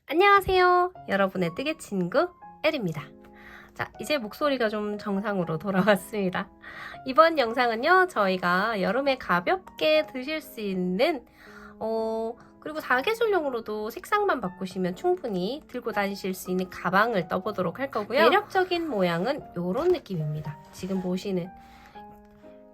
안녕하세요. 여러분의 뜨개 친구 엘입니다. 자, 이제 목소리가 좀 정상으로 돌아왔습니다. 이번 영상은요, 저희가 여름에 가볍게 드실 수 있는 그리고 사계절용으로도 색상만 바꾸시면 충분히 들고 다니실 수 있는 가방을 떠보도록 할 거고요. 매력적인 모양은 이런 느낌입니다. 지금 보시는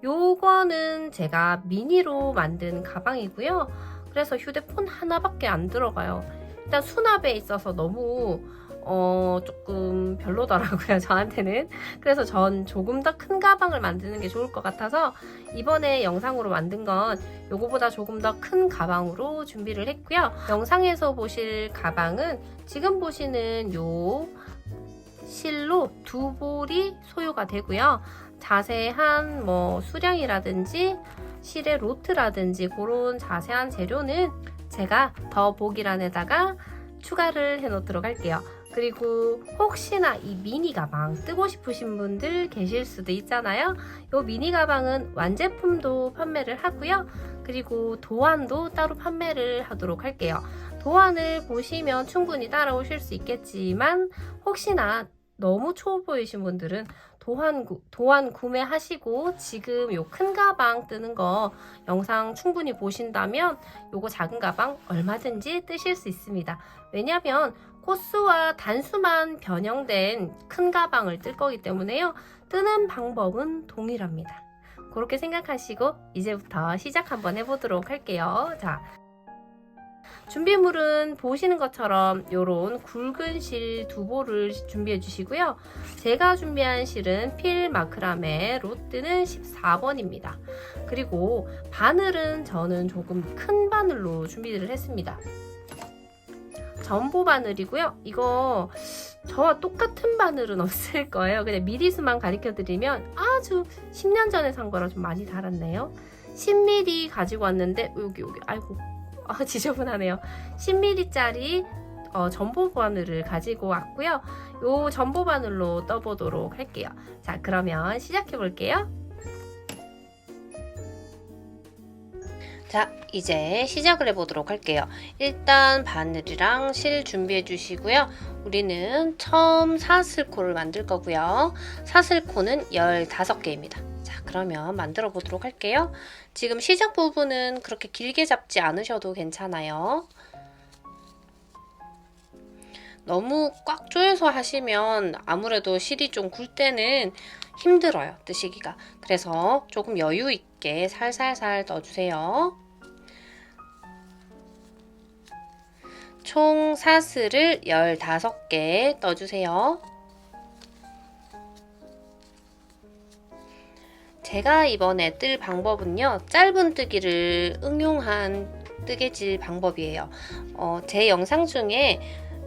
요거는 제가 미니로 만든 가방이고요. 그래서 휴대폰 하나밖에 안 들어가요. 일단 수납에 있어서 너무 조금 별로더라고요, 저한테는. 그래서 전 조금 더 큰 가방을 만드는 게 좋을 것 같아서 이번에 영상으로 만든 건 요거보다 조금 더 큰 가방으로 준비를 했고요. 영상에서 보실 가방은 지금 보시는 요 실로 두 볼이 소요가 되고요. 자세한 수량이라든지 실의 로트라든지 그런 자세한 재료는 제가 더보기란에다가 추가를 해 놓도록 할게요. 그리고 혹시나 이 미니 가방 뜨고 싶으신 분들 계실 수도 있잖아요. 이 미니 가방은 완제품도 판매를 하고요. 그리고 도안도 따로 판매를 하도록 할게요. 도안을 보시면 충분히 따라오실 수 있겠지만 혹시나 너무 초보이신 분들은 도안 구매하시고 지금 요 큰 가방 뜨는 거 영상 충분히 보신다면 요거 작은 가방 얼마든지 뜨실 수 있습니다. 왜냐면 코스와 단수만 변형된 큰 가방을 뜰 거기 때문에요. 뜨는 방법은 동일합니다. 그렇게 생각하시고 이제부터 시작 한번 해보도록 할게요. 자, 준비물은 보시는 것처럼 이런 굵은 실 두 볼을 준비해 주시고요. 제가 준비한 실은 필 마크라메 로트는 14번입니다. 그리고 바늘은 저는 조금 큰 바늘로 준비를 했습니다. 전보 바늘이고요. 이거 저와 똑같은 바늘은 없을 거예요. 그냥 미리수만 가르쳐 드리면 아주 10년 전에 산 거라 좀 많이 달았네요. 10mm 가지고 왔는데 여기 아이고 지저분하네요. 10mm짜리 전보 바늘을 가지고 왔고요. 요 전보 바늘로 떠보도록 할게요. 자, 그러면 시작해 볼게요. 자, 이제 시작을 해보도록 할게요. 일단 바늘이랑 실 준비해 주시고요. 우리는 처음 사슬코를 만들 거고요. 사슬코는 15개입니다. 자, 그러면 만들어 보도록 할게요. 지금 시작 부분은 그렇게 길게 잡지 않으셔도 괜찮아요. 너무 꽉 조여서 하시면 아무래도 실이 좀 굴 때는 힘들어요, 뜨시기가. 그래서 조금 여유 있게 살살살 넣어주세요. 총 사슬을 15개 넣어주세요. 제가 이번에 뜰 방법은요, 짧은 뜨기를 응용한 뜨개질 방법이에요. 제 영상 중에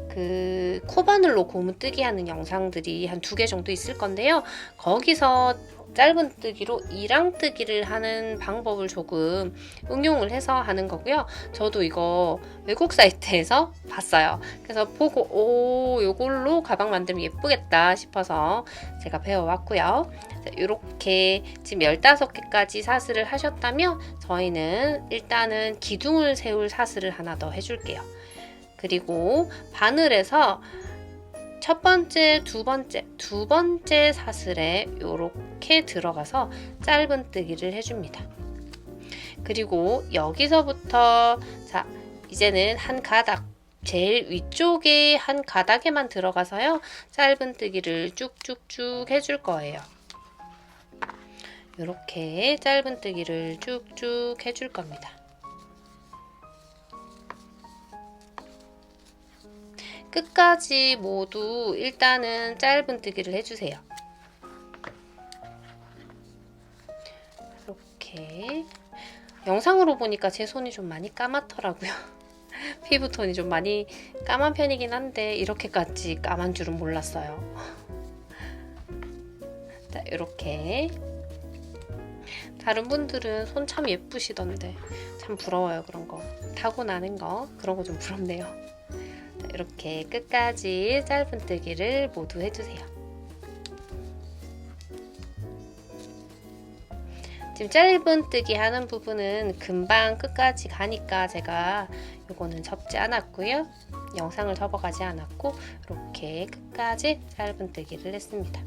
그 코바늘로 고무 뜨기 하는 영상들이 한 2개 정도 있을 건데요. 거기서 짧은 뜨기로 이랑 뜨기를 하는 방법을 조금 응용을 해서 하는 거고요. 저도 이거 외국 사이트에서 봤어요. 그래서 보고 요걸로 가방 만들면 예쁘겠다 싶어서 제가 배워왔고요. 이렇게 지금 15개까지 사슬을 하셨다면 저희는 일단은 기둥을 세울 사슬을 하나 더 해줄게요. 그리고 바늘에서 첫 번째, 두 번째 사슬에 이렇게 들어가서 짧은 뜨기를 해줍니다. 그리고 여기서부터 자, 이제는 한 가닥, 제일 위쪽에 한 가닥에만 들어가서요, 짧은 뜨기를 쭉쭉쭉 해줄 거예요. 이렇게 짧은 뜨기를 쭉쭉 해줄 겁니다. 끝까지 모두 일단은 짧은 뜨기를 해주세요. 이렇게 영상으로 보니까 제 손이 좀 많이 까맣더라고요. 피부톤이 좀 많이 까만 편이긴 한데 이렇게까지 까만 줄은 몰랐어요. 자, 이렇게 다른 분들은 손 참 예쁘시던데 참 부러워요. 그런 거 타고나는 거 그런 거 좀 부럽네요. 자, 이렇게 끝까지 짧은 뜨기를 모두 해주세요. 지금 짧은 뜨기 하는 부분은 금방 끝까지 가니까 제가 요거는 접지 않았고요. 영상을 접어가지 않았고 이렇게 끝까지 짧은뜨기를 했습니다.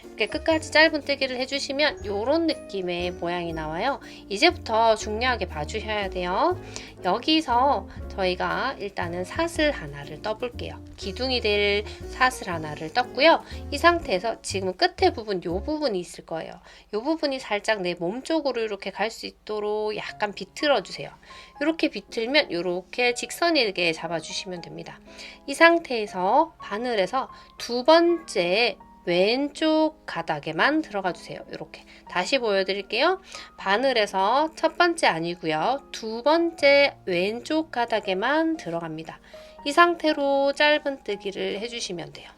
이렇게 끝까지 짧은뜨기를 해주시면 이런 느낌의 모양이 나와요. 이제부터 중요하게 봐주셔야 돼요. 여기서 저희가 일단은 사슬 하나를 떠볼게요. 기둥이 될 사슬 하나를 떴고요. 이 상태에서 지금 끝에 부분, 이 부분이 있을 거예요. 이 부분이 살짝 내 몸 쪽으로 이렇게 갈 수 있도록 약간 비틀어 주세요. 이렇게 비틀면 이렇게 직선이게 잡아주시면 됩니다. 이 상태에서 바늘에서 두 번째 왼쪽 가닥에만 들어가 주세요. 이렇게 다시 보여드릴게요. 바늘에서 첫 번째 아니고요. 두 번째 왼쪽 가닥에만 들어갑니다. 이 상태로 짧은뜨기를 해주시면 돼요.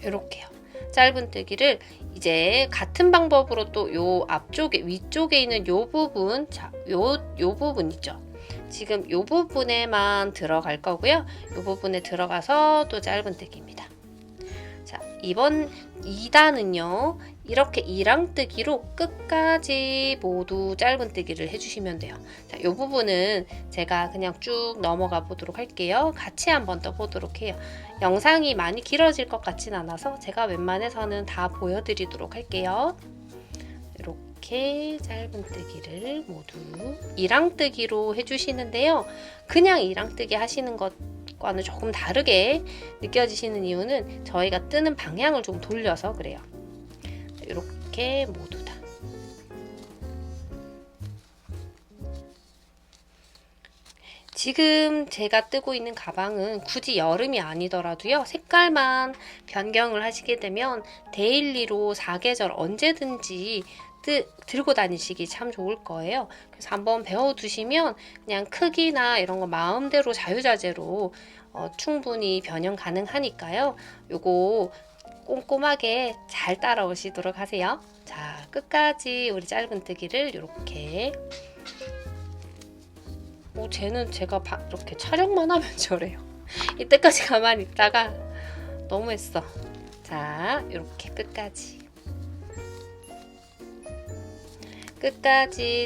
이렇게요. 짧은뜨기를 이제 같은 방법으로 또 요 앞쪽에 위쪽에 있는 요 부분, 자, 요 부분 있죠. 지금 요 부분에만 들어갈 거고요. 요 부분에 들어가서 또 짧은뜨기입니다. 자, 이번 2단은요. 이렇게 이랑뜨기로 끝까지 모두 짧은뜨기를 해주시면 돼요. 자, 이 부분은 제가 그냥 쭉 넘어가 보도록 할게요. 같이 한번 떠보도록 해요. 영상이 많이 길어질 것 같진 않아서 제가 웬만해서는 다 보여드리도록 할게요. 이렇게 짧은뜨기를 모두 이랑뜨기로 해주시는데요. 그냥 이랑뜨기 하시는 것과는 조금 다르게 느껴지시는 이유는 저희가 뜨는 방향을 좀 돌려서 그래요. 이렇게 모두 다. 지금 제가 뜨고 있는 가방은 굳이 여름이 아니더라도요. 색깔만 변경을 하시게 되면 데일리로 사계절 언제든지 들고 다니시기 참 좋을 거예요. 그래서 한번 배워두시면 그냥 크기나 이런 거 마음대로 자유자재로 충분히 변형 가능하니까요. 요거 꼼꼼하게 잘 따라오시도록 하세요. 자, 끝까지 우리 짧은뜨기를 이렇게 쟤는 제가 이렇게 촬영만 하면 저래요. 이때까지 가만히 있다가 너무했어. 자, 이렇게 끝까지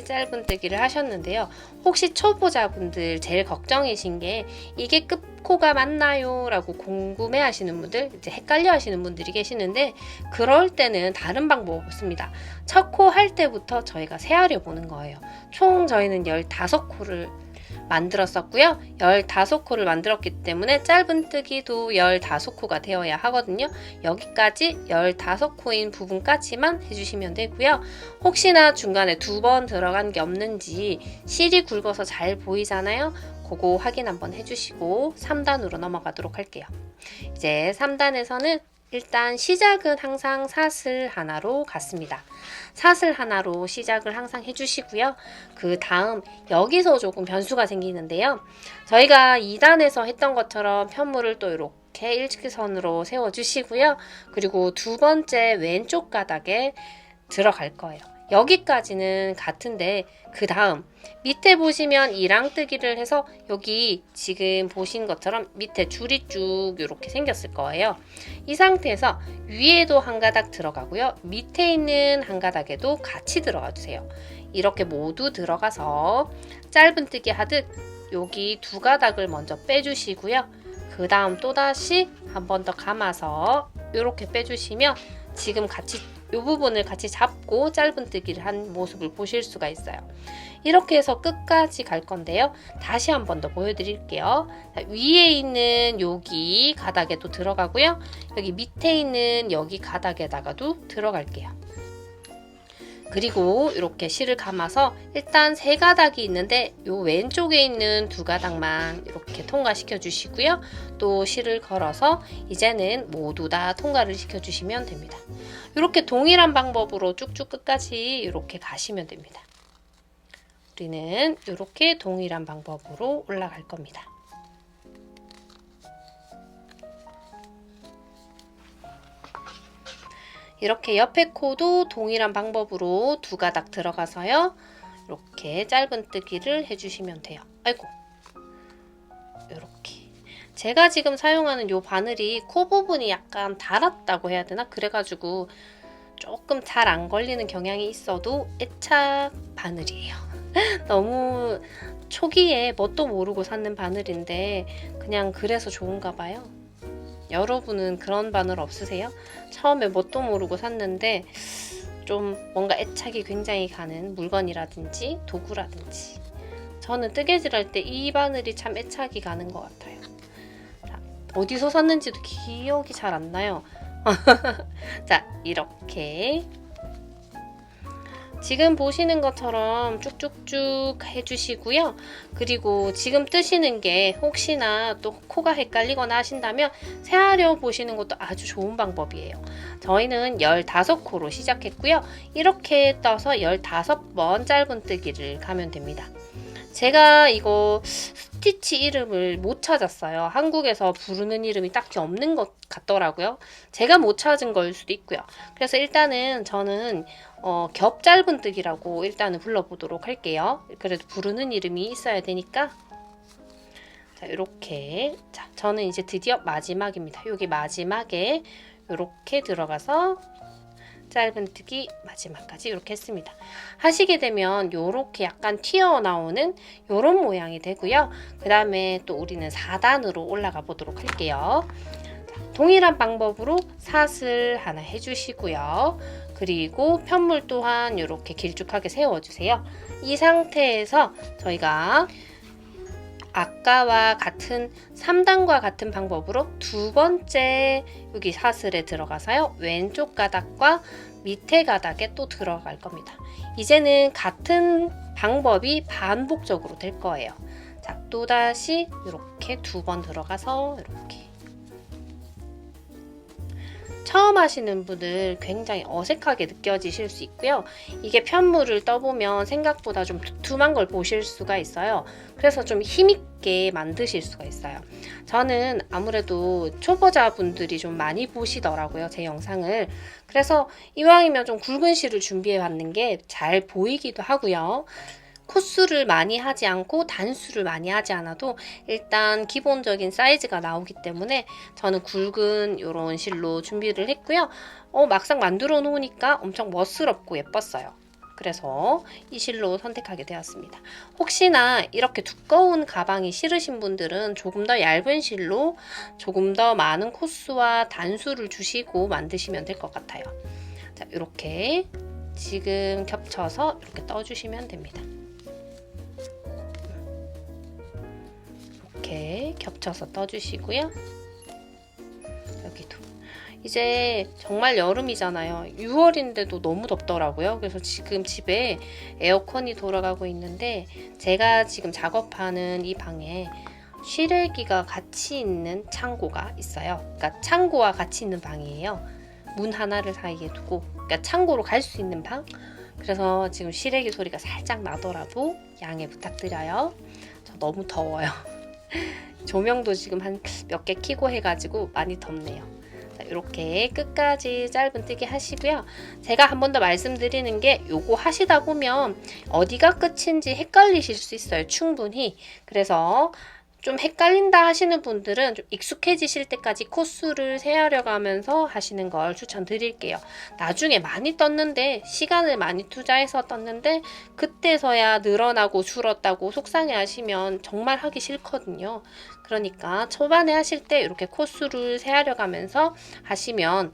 짧은뜨기를 하셨는데요. 혹시 초보자분들 제일 걱정이신 게 이게 끝코가 맞나요? 라고 궁금해 하시는 분들, 이제 헷갈려 하시는 분들이 계시는데 그럴 때는 다른 방법 없습니다. 첫 코 할 때부터 저희가 세아려 보는 거예요. 총 저희는 15코를 만들었었고요. 15코를 만들었기 때문에 짧은뜨기도 15코가 되어야 하거든요. 여기까지 15코인 부분까지만 해주시면 되고요. 혹시나 중간에 2번 들어간 게 없는지 실이 굵어서 잘 보이잖아요. 그거 확인 한번 해주시고 3단으로 넘어가도록 할게요. 이제 3단에서는 일단 시작은 항상 사슬 하나로 갔습니다. 사슬 하나로 시작을 항상 해주시고요. 그 다음 여기서 조금 변수가 생기는데요. 저희가 2단에서 했던 것처럼 편물을 또 이렇게 일직선으로 세워주시고요. 그리고 두 번째 왼쪽 가닥에 들어갈 거예요. 여기까지는 같은데 그 다음 밑에 보시면 이랑뜨기를 해서 여기 지금 보신 것처럼 밑에 줄이 쭉 이렇게 생겼을 거예요. 이 상태에서 위에도 한 가닥 들어가고요. 밑에 있는 한 가닥에도 같이 들어가 주세요. 이렇게 모두 들어가서 짧은뜨기 하듯 여기 두 가닥을 먼저 빼주시고요. 그 다음 또다시 한 번 더 감아서 이렇게 빼주시면 지금 같이 이 부분을 같이 잡고 짧은뜨기를 한 모습을 보실 수가 있어요. 이렇게 해서 끝까지 갈 건데요. 다시 한 번 더 보여드릴게요. 자, 위에 있는 여기 가닥에도 들어가고요. 여기 밑에 있는 여기 가닥에다가도 들어갈게요. 그리고 이렇게 실을 감아서 일단 세 가닥이 있는데 요 왼쪽에 있는 두 가닥만 이렇게 통과시켜 주시고요. 또 실을 걸어서 이제는 모두 다 통과를 시켜 주시면 됩니다. 이렇게 동일한 방법으로 쭉쭉 끝까지 이렇게 가시면 됩니다. 우리는 이렇게 동일한 방법으로 올라갈 겁니다. 이렇게 옆에 코도 동일한 방법으로 두 가닥 들어가서요. 이렇게 짧은뜨기를 해주시면 돼요. 아이고, 이렇게. 제가 지금 사용하는 이 바늘이 코 부분이 약간 닳았다고 해야 되나? 그래가지고 조금 잘 안 걸리는 경향이 있어도 애착 바늘이에요. 너무 초기에 뭣도 모르고 샀는 바늘인데 그냥 그래서 좋은가 봐요. 여러분은 그런 바늘 없으세요? 처음에 뭣도 모르고 샀는데 좀 뭔가 애착이 굉장히 가는 물건이라든지 도구라든지. 저는 뜨개질할 때 이 바늘이 참 애착이 가는 것 같아요. 자, 어디서 샀는지도 기억이 잘 안 나요. 자, 이렇게 지금 보시는 것처럼 쭉쭉쭉 해주시고요. 그리고 지금 뜨시는 게 혹시나 또 코가 헷갈리거나 하신다면 세하려 보시는 것도 아주 좋은 방법이에요. 저희는 15코로 시작했고요. 이렇게 떠서 15번 짧은 뜨기를 가면 됩니다. 제가 이거 스티치 이름을 못 찾았어요. 한국에서 부르는 이름이 딱히 없는 것 같더라고요. 제가 못 찾은 거일 수도 있고요. 그래서 일단은 저는 겹 짧은 뜨기라고 일단은 불러보도록 할게요. 그래도 부르는 이름이 있어야 되니까. 자, 이렇게. 자, 저는 이제 드디어 마지막입니다. 여기 마지막에 이렇게 들어가서 짧은 뜨기 마지막까지 이렇게 했습니다. 하시게 되면 이렇게 약간 튀어나오는 이런 모양이 되고요. 그 다음에 또 우리는 4단으로 올라가 보도록 할게요. 자, 동일한 방법으로 사슬 하나 해주시고요. 그리고 편물 또한 이렇게 길쭉하게 세워주세요. 이 상태에서 저희가 아까와 같은 3단과 같은 방법으로 두 번째 여기 사슬에 들어가서요. 왼쪽 가닥과 밑에 가닥에 또 들어갈 겁니다. 이제는 같은 방법이 반복적으로 될 거예요. 자, 또다시 이렇게 두 번 들어가서 이렇게. 처음 하시는 분들 굉장히 어색하게 느껴지실 수 있고요. 이게 편물을 떠보면 생각보다 좀 두툼한 걸 보실 수가 있어요. 그래서 좀 힘있게 만드실 수가 있어요. 저는 아무래도 초보자분들이 좀 많이 보시더라고요. 제 영상을. 그래서 이왕이면 좀 굵은 실을 준비해 봤는 게 잘 보이기도 하고요. 코수를 많이 하지 않고 단수를 많이 하지 않아도 일단 기본적인 사이즈가 나오기 때문에 저는 굵은 이런 실로 준비를 했고요. 막상 만들어 놓으니까 엄청 멋스럽고 예뻤어요. 그래서 이 실로 선택하게 되었습니다. 혹시나 이렇게 두꺼운 가방이 싫으신 분들은 조금 더 얇은 실로 조금 더 많은 코수와 단수를 주시고 만드시면 될 것 같아요. 자, 이렇게 지금 겹쳐서 이렇게 떠주시면 됩니다. 이렇게 겹쳐서 떠주시고요. 여기도. 이제 정말 여름이잖아요. 6월인데도 너무 덥더라고요. 그래서 지금 집에 에어컨이 돌아가고 있는데 제가 지금 작업하는 이 방에 실외기가 같이 있는 창고가 있어요. 그러니까 창고와 같이 있는 방이에요. 문 하나를 사이에 두고, 그러니까 창고로 갈 수 있는 방. 그래서 지금 실외기 소리가 살짝 나더라도 양해 부탁드려요. 저 너무 더워요. 조명도 지금 한 몇 개 켜고 해가지고 많이 덥네요. 자, 이렇게 끝까지 짧은 뜨기 하시고요. 제가 한 번 더 말씀드리는 게 요거 하시다 보면 어디가 끝인지 헷갈리실 수 있어요. 충분히. 그래서 좀 헷갈린다 하시는 분들은 좀 익숙해지실 때까지 코수를 세하려 가면서 하시는 걸 추천드릴게요. 나중에 많이 떴는데, 시간을 많이 투자해서 떴는데 그때서야 늘어나고 줄었다고 속상해 하시면 정말 하기 싫거든요. 그러니까 초반에 하실 때 이렇게 코수를 세하려 가면서 하시면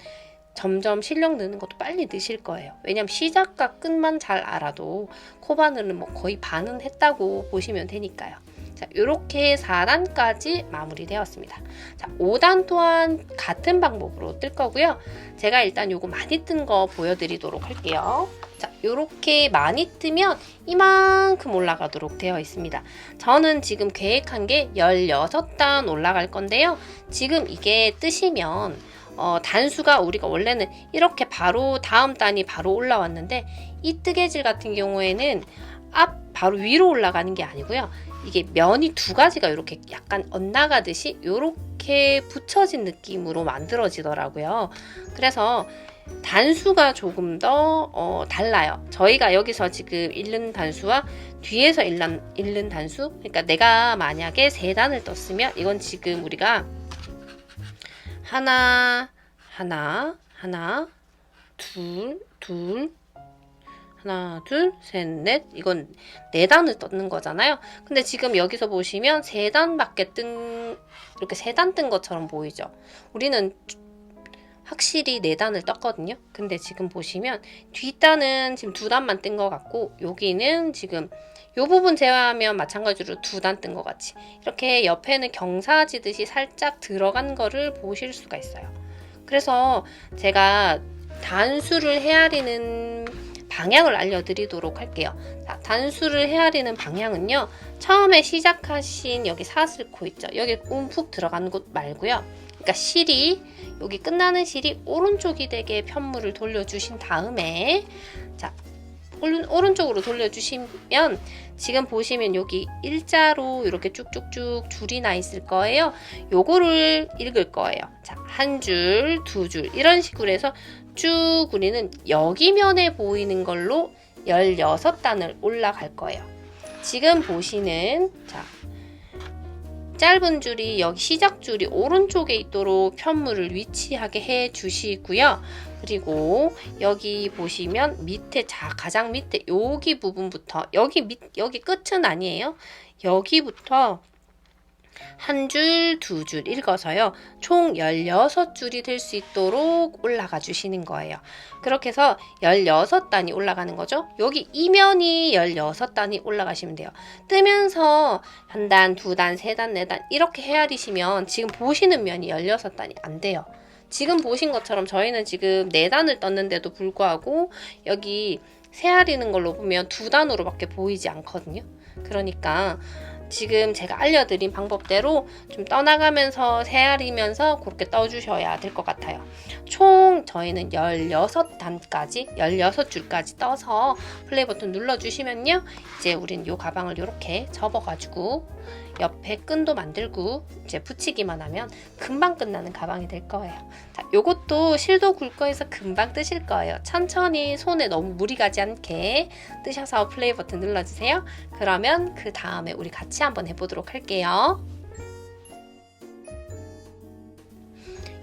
점점 실력 느는 것도 빨리 느실 거예요. 왜냐면 시작과 끝만 잘 알아도 코바늘은 뭐 거의 반은 했다고 보시면 되니까요. 자, 이렇게 4단까지 마무리되었습니다. 자, 5단 또한 같은 방법으로 뜰 거고요. 제가 일단 요거 많이 뜬 거 보여드리도록 할게요. 자, 이렇게 많이 뜨면 이만큼 올라가도록 되어 있습니다. 저는 지금 계획한 게 16단 올라갈 건데요. 지금 이게 뜨시면 단수가 우리가 원래는 이렇게 바로 다음 단이 바로 올라왔는데 이 뜨개질 같은 경우에는 앞 바로 위로 올라가는 게 아니고요. 이게 면이 두 가지가 이렇게 약간 엇나가듯이 이렇게 붙여진 느낌으로 만들어지더라고요. 그래서 단수가 조금 더 달라요. 저희가 여기서 지금 잃는 단수와 뒤에서 잃는 단수, 그러니까 내가 만약에 3단을 떴으면 이건 지금 우리가 하나, 둘, 하나, 둘, 셋, 넷. 이건 4단을 떴는 거잖아요. 근데 지금 여기서 보시면 3단밖에 이렇게 3단 뜬 것처럼 보이죠? 우리는 확실히 4단을 떴거든요. 근데 지금 보시면 뒷단은 지금 2단만 뜬 것 같고, 여기는 지금 이 부분 제외하면 마찬가지로 2단 뜬 것 같이 이렇게 옆에는 경사지듯이 살짝 들어간 거를 보실 수가 있어요. 그래서 제가 단수를 헤아리는 방향을 알려드리도록 할게요. 자, 단수를 헤아리는 방향은요, 처음에 시작하신 여기 사슬코 있죠? 여기 움푹 들어가는 곳 말고요. 그러니까 실이, 여기 끝나는 실이 오른쪽이 되게 편물을 돌려주신 다음에, 자, 오른쪽으로 돌려주시면 지금 보시면 여기 일자로 이렇게 쭉쭉쭉 줄이 나 있을 거예요. 요거를 읽을 거예요. 자, 한 줄, 2줄 이런 식으로 해서 쭉 우리는 여기 면에 보이는 걸로 16단을 올라갈 거예요. 지금 보시는, 자, 짧은 줄이 여기 시작 줄이 오른쪽에 있도록 편물을 위치하게 해 주시고요. 그리고 여기 보시면 밑에, 가장 밑에 여기 부분부터, 여기 끝은 아니에요. 여기부터 한 줄, 2줄 읽어서요. 총 16줄이 될 수 있도록 올라가 주시는 거예요. 그렇게 해서 16단이 올라가는 거죠. 여기 이면이 16단이 올라가시면 돼요. 뜨면서 한 단, 2단, 3단, 4단 이렇게 헤아리시면 지금 보시는 면이 16단이 안 돼요. 지금 보신 것처럼 저희는 지금 4단을 떴는데도 불구하고 여기 헤아리는 걸로 보면 2단으로밖에 보이지 않거든요. 그러니까 지금 제가 알려드린 방법대로 좀 떠나가면서 헤아리면서 그렇게 떠주셔야 될 것 같아요. 총 저희는 16단까지, 16줄까지 떠서 플레이 버튼 눌러주시면요. 이제 우린 이 가방을 이렇게 접어가지고 옆에 끈도 만들고 이제 붙이기만 하면 금방 끝나는 가방이 될 거예요. 자, 요것도 실도 굵고 해서 금방 뜨실 거예요. 천천히 손에 너무 무리 가지 않게 뜨셔서 플레이 버튼 눌러주세요. 그러면 그 다음에 우리 같이 한번 해보도록 할게요.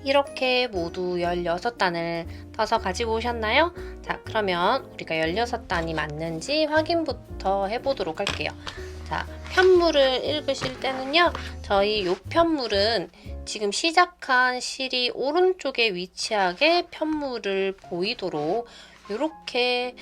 이렇게 모두 16단을 떠서 가지고 오셨나요? 자, 그러면 우리가 16단이 맞는지 확인부터 해보도록 할게요. 자, 편물을 읽으실 때는요, 저희 요 편물은 지금 시작한 실이 오른쪽에 위치하게 편물을 보이도록 이렇게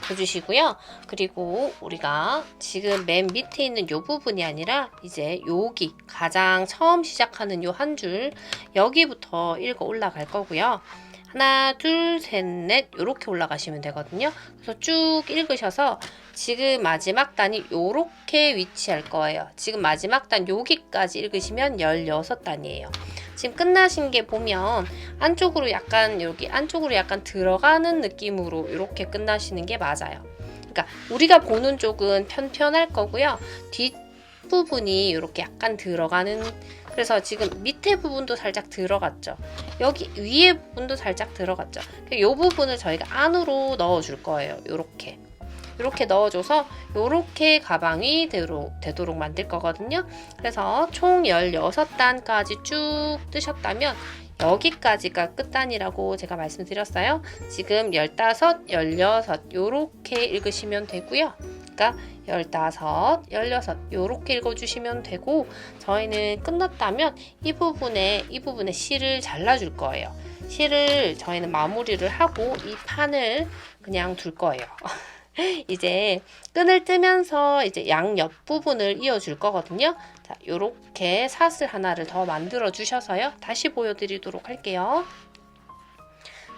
해주시고요. 그리고 우리가 지금 맨 밑에 있는 요 부분이 아니라 이제 여기 가장 처음 시작하는 요 한 줄, 여기부터 읽어 올라갈 거고요. 하나, 둘, 셋, 넷 이렇게 올라가시면 되거든요. 그래서 쭉 읽으셔서 지금 마지막 단이 이렇게 위치할 거예요. 지금 마지막 단 여기까지 읽으시면 16단이에요. 지금 끝나신 게 보면 안쪽으로 약간, 여기 안쪽으로 약간 들어가는 느낌으로 이렇게 끝나시는 게 맞아요. 그러니까 우리가 보는 쪽은 편편할 거고요. 뒷부분이 이렇게 약간 들어가는, 그래서 지금 밑에 부분도 살짝 들어갔죠. 여기 위에 부분도 살짝 들어갔죠. 이 부분을 저희가 안으로 넣어줄 거예요. 이렇게 넣어줘서 이렇게 가방이 되도록 만들 거거든요. 그래서 총 16단까지 쭉 뜨셨다면 여기까지가 끝단이라고 제가 말씀드렸어요. 지금 15, 16 이렇게 읽으시면 되고요. 그러니까 15, 16 이렇게 읽어주시면 되고, 저희는 끝났다면 이 부분에 실을 잘라줄 거예요. 실을 저희는 마무리를 하고 이 판을 그냥 둘 거예요. 이제 끈을 뜨면서 이제 양 옆 부분을 이어줄 거거든요. 자, 요렇게 사슬 하나를 더 만들어 주셔서요. 다시 보여드리도록 할게요.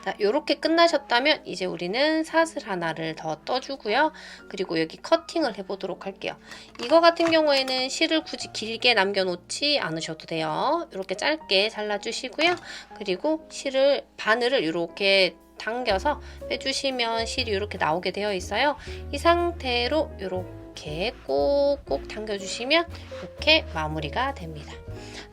자, 요렇게 끝나셨다면 이제 우리는 사슬 하나를 더 떠주고요. 그리고 여기 커팅을 해보도록 할게요. 이거 같은 경우에는 실을 굳이 길게 남겨놓지 않으셔도 돼요. 이렇게 짧게 잘라주시고요. 그리고 바늘을 이렇게 당겨서 빼주시면 실이 이렇게 나오게 되어 있어요. 이 상태로 이렇게 꼭꼭 당겨주시면 이렇게 마무리가 됩니다.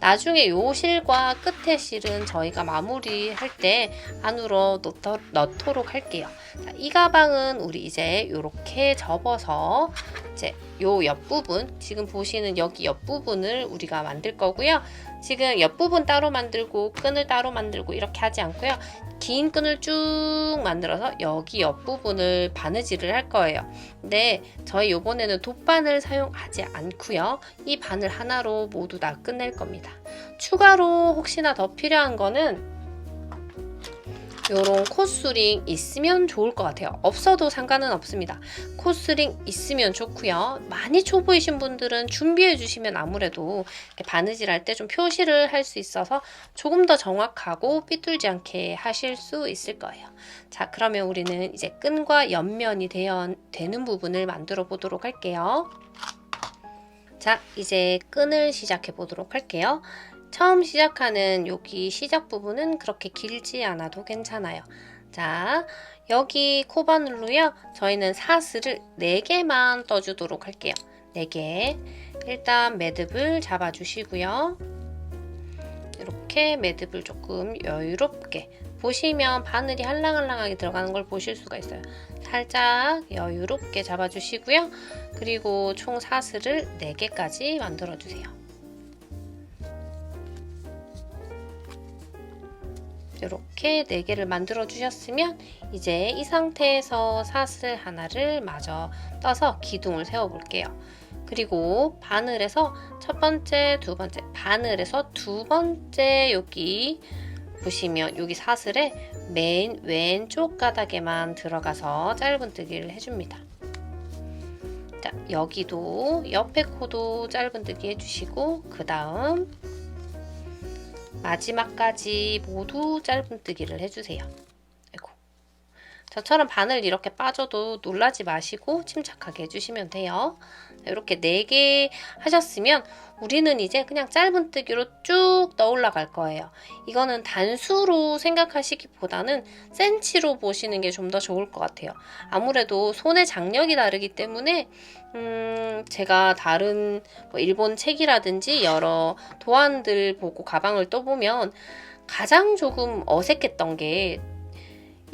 나중에 요 실과 끝에 실은 저희가 마무리할 때 안으로 넣도록 할게요. 자, 이 가방은 우리 이제 요렇게 접어서 이제 요 옆부분, 지금 보시는 여기 옆부분을 우리가 만들 거고요. 지금 옆부분 따로 만들고 끈을 따로 만들고 이렇게 하지 않고요. 긴 끈을 쭉 만들어서 여기 옆부분을 바느질을 할 거예요. 근데 저희 요번에는 돗바늘 사용하지 않고요. 이 바늘 하나로 모두 다 끝낼 겁니다. 추가로 혹시나 더 필요한 거는 요런 코스링 있으면 좋을 것 같아요. 없어도 상관은 없습니다. 코스링 있으면 좋고요. 많이 초보이신 분들은 준비해 주시면 아무래도 바느질 할 때 좀 표시를 할 수 있어서 조금 더 정확하고 삐뚤지 않게 하실 수 있을 거예요. 자, 그러면 우리는 이제 끈과 옆면이 되는 부분을 만들어 보도록 할게요. 자, 이제 끈을 시작해 보도록 할게요. 처음 시작하는 여기 시작 부분은 그렇게 길지 않아도 괜찮아요. 자, 여기 코바늘로요. 저희는 사슬을 4개만 떠주도록 할게요. 4개. 일단 매듭을 잡아주시고요. 이렇게 매듭을 조금 여유롭게, 보시면 바늘이 할랑할랑하게 들어가는 걸 보실 수가 있어요. 살짝 여유롭게 잡아주시고요. 그리고 총 사슬을 4개까지 만들어주세요. 이렇게 4개를 만들어 주셨으면 이제 이 상태에서 사슬 하나를 마저 떠서 기둥을 세워 볼게요. 그리고 바늘에서 첫 번째, 두 번째, 바늘에서 두 번째 여기 보시면 여기 사슬에 맨 왼쪽 가닥에만 들어가서 짧은뜨기를 해줍니다. 자, 여기도 옆에 코도 짧은뜨기 해주시고 그 다음 마지막까지 모두 짧은뜨기를 해주세요. 아이고. 저처럼 바늘 이렇게 빠져도 놀라지 마시고 침착하게 해주시면 돼요. 이렇게 4개 하셨으면 우리는 이제 그냥 짧은뜨기로 쭉 떠올라갈 거예요. 이거는 단수로 생각하시기보다는 센치로 보시는 게 좀 더 좋을 것 같아요. 아무래도 손의 장력이 다르기 때문에 제가 다른 뭐 일본 책이라든지 여러 도안들 보고 가방을 떠보면 가장 조금 어색했던 게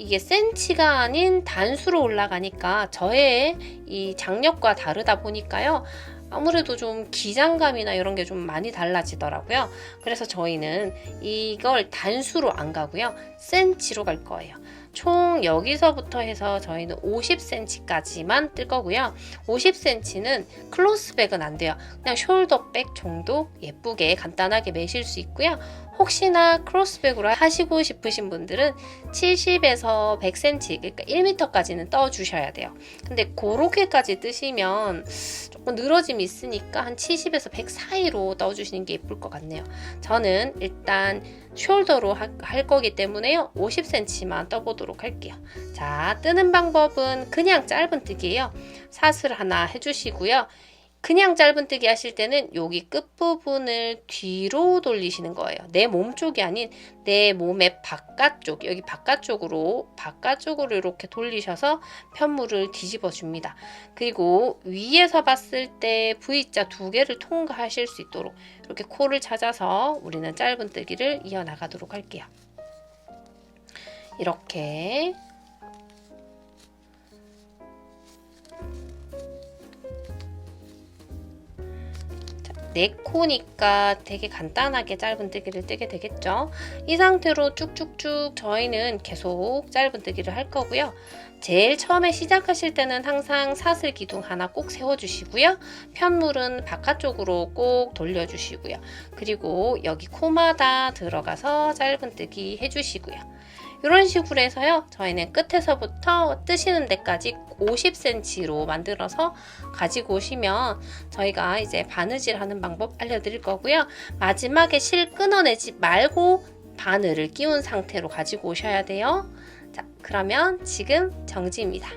이게 센치가 아닌 단수로 올라가니까 저의 이 장력과 다르다 보니까요. 아무래도 좀 기장감이나 이런 게 좀 많이 달라지더라고요. 그래서 저희는 이걸 단수로 안 가고요. 센치로 갈 거예요. 총 여기서부터 해서 저희는 50cm까지만 뜰 거고요. 50cm는 클로스백은 안 돼요. 그냥 숄더백 정도 예쁘게 간단하게 매실 수 있고요. 혹시나 크로스백으로 하시고 싶으신 분들은 70에서 100cm, 그러니까 1m까지는 떠주셔야 돼요. 근데 그렇게까지 뜨시면 조금 늘어짐이 있으니까 한 70에서 100 사이로 떠주시는 게 예쁠 것 같네요. 저는 일단 숄더로 할 거기 때문에요. 50cm만 떠보도록 할게요. 자, 뜨는 방법은 그냥 짧은뜨기예요. 사슬 하나 해주시고요. 그냥 짧은뜨기 하실 때는 여기 끝부분을 뒤로 돌리시는 거예요. 내 몸 쪽이 아닌 내 몸의 바깥쪽, 여기 바깥쪽으로 이렇게 돌리셔서 편물을 뒤집어 줍니다. 그리고 위에서 봤을 때 V자 2개를 통과하실 수 있도록 이렇게 코를 찾아서 우리는 짧은뜨기를 이어나가도록 할게요. 이렇게 네 코니까 되게 간단하게 짧은뜨기를 뜨게 되겠죠. 이 상태로 쭉쭉쭉 저희는 계속 짧은뜨기를 할 거고요. 제일 처음에 시작하실 때는 항상 사슬 기둥 하나 꼭 세워주시고요. 편물은 바깥쪽으로 꼭 돌려주시고요. 그리고 여기 코마다 들어가서 짧은뜨기 해주시고요. 이런 식으로 해서요. 저희는 끝에서부터 뜨시는 데까지 50cm로 만들어서 가지고 오시면 저희가 이제 바느질 하는 방법 알려드릴 거고요. 마지막에 실 끊어내지 말고 바늘을 끼운 상태로 가지고 오셔야 돼요. 자, 그러면 지금 정지입니다.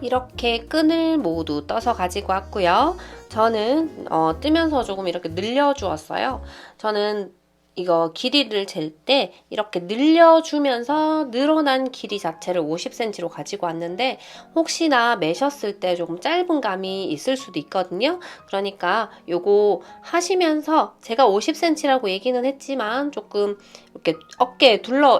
이렇게 끈을 모두 떠서 가지고 왔고요. 저는 뜨면서 조금 이렇게 늘려주었어요. 저는 이거 길이를 잴 때 이렇게 늘려주면서 늘어난 길이 자체를 50cm로 가지고 왔는데 혹시나 매셨을 때 조금 짧은 감이 있을 수도 있거든요. 그러니까 요거 하시면서 제가 50cm라고 얘기는 했지만 조금 이렇게 어깨에 둘러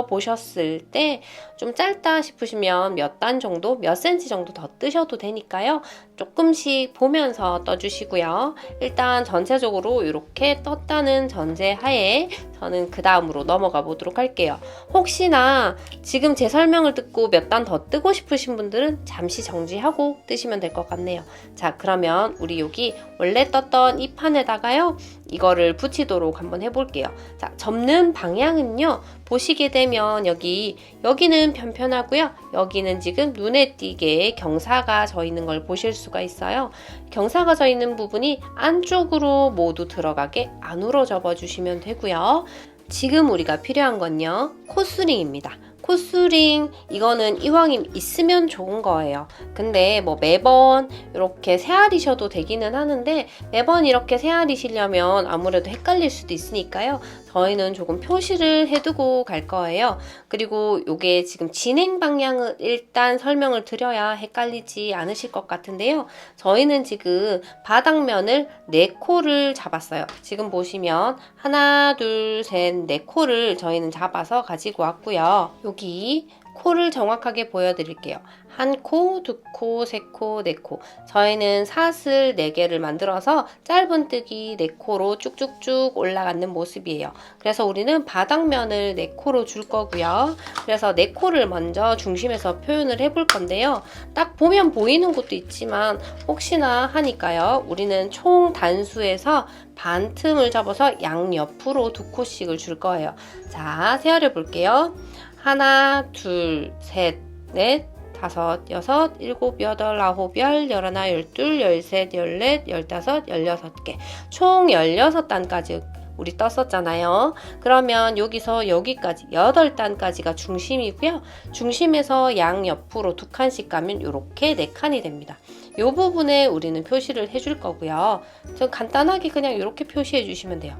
보셨을 때 좀 짧다 싶으시면 몇 단 정도, 몇 cm 정도 더 뜨셔도 되니까요. 조금씩 보면서 떠주시고요. 일단 전체적으로 이렇게 떴다는 전제하에 저는 그 다음으로 넘어가 보도록 할게요. 혹시나 지금 제 설명을 듣고 몇 단 더 뜨고 싶으신 분들은 잠시 정지하고 뜨시면 될 것 같네요. 자, 그러면 우리 여기 원래 떴던 이 판에다가요, 이거를 붙이도록 한번 해볼게요. 자, 접는 방향은요, 보시게 되면 여기는 편편하고요. 여기는 지금 눈에 띄게 경사가 져 있는 걸 보실 수가 있어요. 경사가 져 있는 부분이 안쪽으로 모두 들어가게 안으로 접어주시면 되고요. 지금 우리가 필요한 건요, 코스링입니다. 코스링 이거는 이왕이면 있으면 좋은 거예요. 근데 뭐 매번 이렇게 새알이셔도 되기는 하는데 매번 이렇게 새알이시려면 아무래도 헷갈릴 수도 있으니까요. 저희는 조금 표시를 해두고 갈 거예요. 그리고 이게 지금 진행 방향을 일단 설명을 드려야 헷갈리지 않으실 것 같은데요. 저희는 지금 바닥면을 4코를 잡았어요. 지금 보시면 하나, 둘, 셋, 4코를 저희는 잡아서 가지고 왔고요. 여기 코를 정확하게 보여드릴게요. 한 코, 두 코, 세 코, 네 코. 저희는 사슬 4개를 만들어서 짧은뜨기 4코로 쭉쭉쭉 올라가는 모습이에요. 그래서 우리는 바닥면을 4코로 줄 거고요. 그래서 4코를 먼저 중심에서 표현을 해볼 건데요. 딱 보면 보이는 곳도 있지만 혹시나 하니까요. 우리는 총 단수에서 반 틈을 접어서 양옆으로 2코씩을 줄 거예요. 자, 세어려 볼게요. 하나, 둘, 셋, 넷, 다섯, 여섯, 일곱, 여덟, 아홉, 열, 열하나, 열둘, 열셋, 열넷, 열다섯, 16개. 총 16단까지 우리 떴었잖아요. 그러면 여기서 여기까지 8단까지가 중심이고요. 중심에서 양옆으로 2칸씩 가면 이렇게 4칸이 됩니다. 이 부분에 우리는 표시를 해줄 거고요. 좀 간단하게 그냥 이렇게 표시해 주시면 돼요.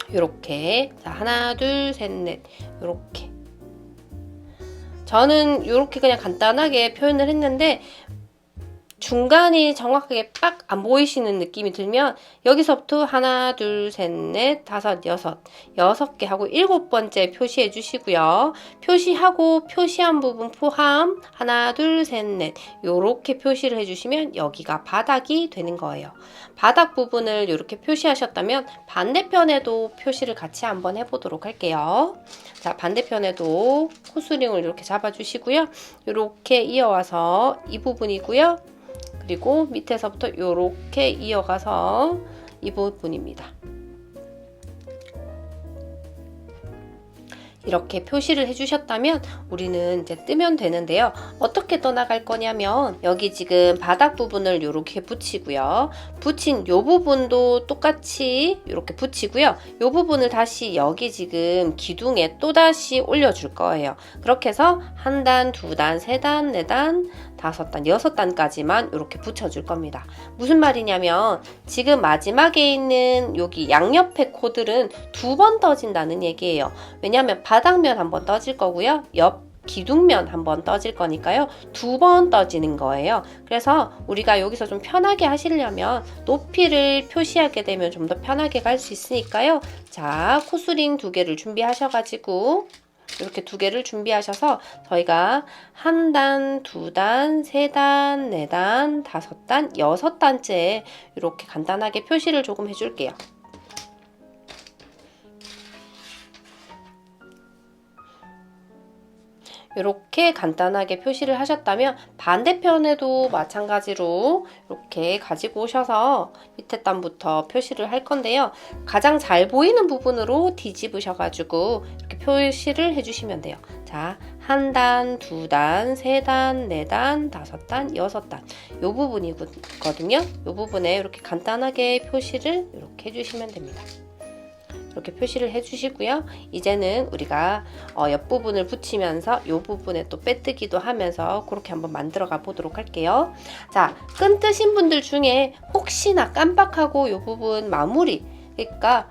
이렇게. 자, 하나, 둘, 셋, 넷. 이렇게. 저는 이렇게 그냥 간단하게 표현을 했는데 중간이 정확하게 빡 안 보이시는 느낌이 들면 여기서부터 하나, 둘, 셋, 넷, 다섯, 여섯 개 하고 7번째 표시해 주시고요. 표시하고 표시한 부분 포함 하나, 둘, 셋, 넷 요렇게 표시를 해주시면 여기가 바닥이 되는 거예요. 바닥 부분을 이렇게 표시하셨다면 반대편에도 표시를 같이 한번 해보도록 할게요. 자, 반대편에도 코스링을 이렇게 잡아주시고요. 이렇게 이어와서 이 부분이고요. 그리고 밑에서부터 이렇게 이어가서 이 부분입니다. 이렇게 표시를 해주셨다면 우리는 이제 뜨면 되는데요. 어떻게 떠나갈 거냐면 여기 지금 바닥 부분을 이렇게 붙이고요. 붙인 이 부분도 똑같이 이렇게 붙이고요. 이 부분을 다시 여기 지금 기둥에 또다시 올려줄 거예요. 그렇게 해서 한 단, 두 단, 세 단, 네 단, 5단, 6단까지만 이렇게 붙여줄 겁니다. 무슨 말이냐면 지금 마지막에 있는 여기 양옆의 코들은 2번 떠진다는 얘기예요. 왜냐하면 바닥면 한번 떠질 거고요. 옆 기둥면 한번 떠질 거니까요. 2번 떠지는 거예요. 그래서 우리가 여기서 좀 편하게 하시려면 높이를 표시하게 되면 좀 더 편하게 갈 수 있으니까요. 자, 코스링 2개를 준비하셔가지고 이렇게 2개를 준비하셔서 저희가 한 단, 두 단, 세 단, 네 단, 5단, 6단째 이렇게 간단하게 표시를 조금 해줄게요. 이렇게 간단하게 표시를 하셨다면 반대편에도 마찬가지로 이렇게 가지고 오셔서 밑에 단부터 표시를 할 건데요. 가장 잘 보이는 부분으로 뒤집으셔가지고 이렇게 표시를 해주시면 돼요. 자, 한 단, 두 단, 세 단, 네 단, 5단, 6단 이 부분이거든요. 이 부분에 이렇게 간단하게 표시를 이렇게 해주시면 됩니다. 이렇게 표시를 해주시고요. 이제는 우리가 옆부분을 붙이면서 이 부분에 또 빼뜨기도 하면서 그렇게 한번 만들어 가 보도록 할게요. 자, 끈 뜨신 분들 중에 혹시나 깜빡하고 이 부분 마무리 그러니까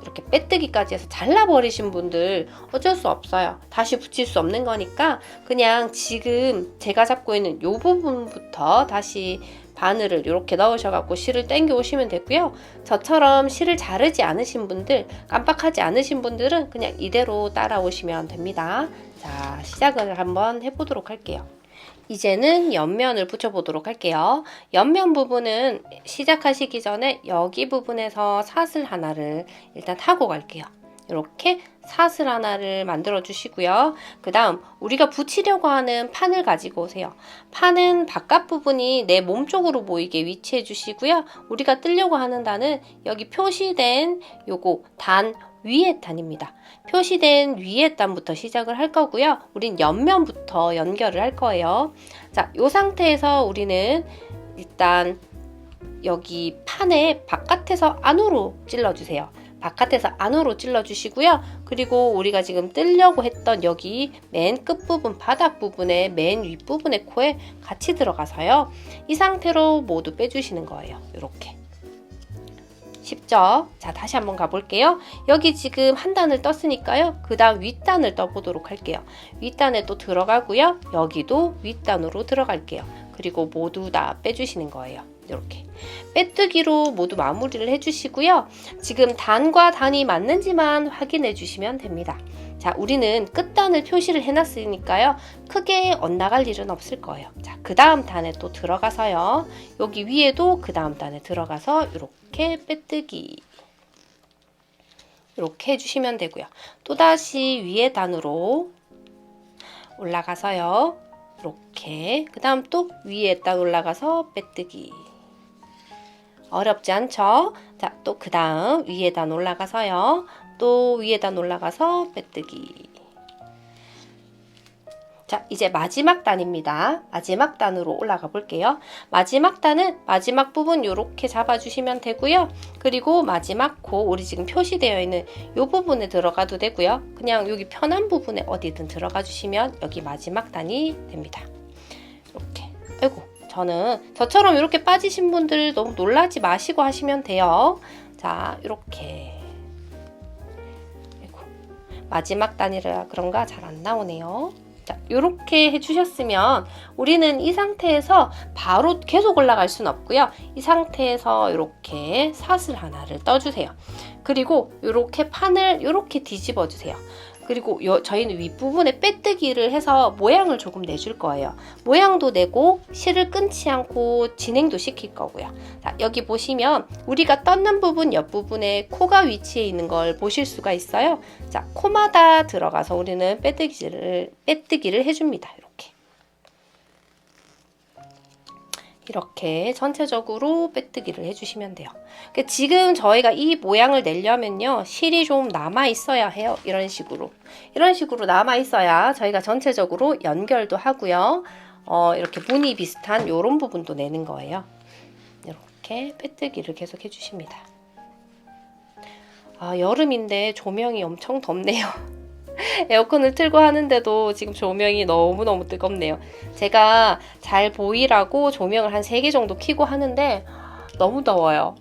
이렇게 빼뜨기까지 해서 잘라버리신 분들 어쩔 수 없어요. 다시 붙일 수 없는 거니까 그냥 지금 제가 잡고 있는 요 부분부터 다시 바늘을 이렇게 넣으셔갖고 실을 당겨 오시면 되고요. 저처럼 실을 자르지 않으신 분들, 깜빡하지 않으신 분들은 그냥 이대로 따라오시면 됩니다. 자, 시작을 한번 해보도록 할게요. 이제는 옆면을 붙여보도록 할게요. 옆면 부분은 시작하시기 전에 여기 부분에서 사슬 하나를 일단 타고 갈게요. 이렇게 사슬 하나를 만들어 주시고요. 그 다음 우리가 붙이려고 하는 판을 가지고 오세요. 판은 바깥 부분이 내 몸 쪽으로 보이게 위치해 주시고요. 우리가 뜨려고 하는 단은 여기 표시된 요거 단 위에 단입니다. 표시된 위에 단부터 시작을 할 거고요. 우린 옆면부터 연결을 할 거예요. 자, 이 상태에서 우리는 일단 여기 판에 바깥에서 안으로 찔러주세요. 바깥에서 안으로 찔러주시고요. 그리고 우리가 지금 뜨려고 했던 여기 맨 끝부분, 바닥 부분에 맨 윗부분의 코에 같이 들어가서요. 이 상태로 모두 빼주시는 거예요. 이렇게. 쉽죠? 자, 다시 한번 가볼게요. 여기 지금 한 단을 떴으니까요. 그 다음 윗단을 떠보도록 할게요. 윗단에 또 들어가고요. 여기도 윗단으로 들어갈게요. 그리고 모두 다 빼주시는 거예요. 이렇게. 빼뜨기로 모두 마무리를 해주시고요. 지금 단과 단이 맞는지만 확인해 주시면 됩니다. 자, 우리는 끝단을 표시를 해놨으니까요. 크게 엇나갈 일은 없을 거예요. 자, 그 다음 단에 또 들어가서요. 여기 위에도 그 다음 단에 들어가서 이렇게 빼뜨기. 이렇게 해주시면 되고요. 또다시 위에 단으로 올라가서요. 이렇게. 그 다음 또 위에 단 올라가서 빼뜨기. 어렵지 않죠? 자, 또 그 다음 위에 단 올라가서요. 또 위에다 올라가서 빼뜨기. 자, 이제 마지막 단입니다. 마지막 단으로 올라가 볼게요. 마지막 단은 마지막 부분 이렇게 잡아주시면 되고요. 그리고 마지막 코, 우리 지금 표시되어 있는 이 부분에 들어가도 되고요. 그냥 여기 편한 부분에 어디든 들어가 주시면 여기 마지막 단이 됩니다. 이렇게. 아이고, 저처럼 이렇게 빠지신 분들 너무 놀라지 마시고 하시면 돼요. 자, 이렇게. 마지막 단이라 그런가 잘 안 나오네요. 자, 이렇게 해주셨으면 우리는 이 상태에서 바로 계속 올라갈 수는 없고요. 이 상태에서 이렇게 사슬 하나를 떠주세요. 그리고 이렇게 판을 이렇게 뒤집어 주세요. 그리고 저희는 윗부분에 빼뜨기를 해서 모양을 조금 내줄 거예요. 모양도 내고 실을 끊지 않고 진행도 시킬 거고요. 자, 여기 보시면 우리가 떴는 부분 옆부분에 코가 위치해 있는 걸 보실 수가 있어요. 자, 코마다 들어가서 우리는 빼뜨기를 해줍니다. 이렇게 전체적으로 빼뜨기를 해주시면 돼요. 지금 저희가 이 모양을 내려면요, 실이 좀 남아 있어야 해요. 이런 식으로 남아 있어야 저희가 전체적으로 연결도 하고요. 이렇게 무늬 비슷한 이런 부분도 내는 거예요. 이렇게 빼뜨기를 계속 해주십니다. 여름인데 조명이 엄청 덥네요. 에어컨을 틀고 하는데도 지금 조명이 너무너무 뜨겁네요. 제가 잘 보이라고 조명을 한 3개 정도 켜고 하는데 너무 더워요.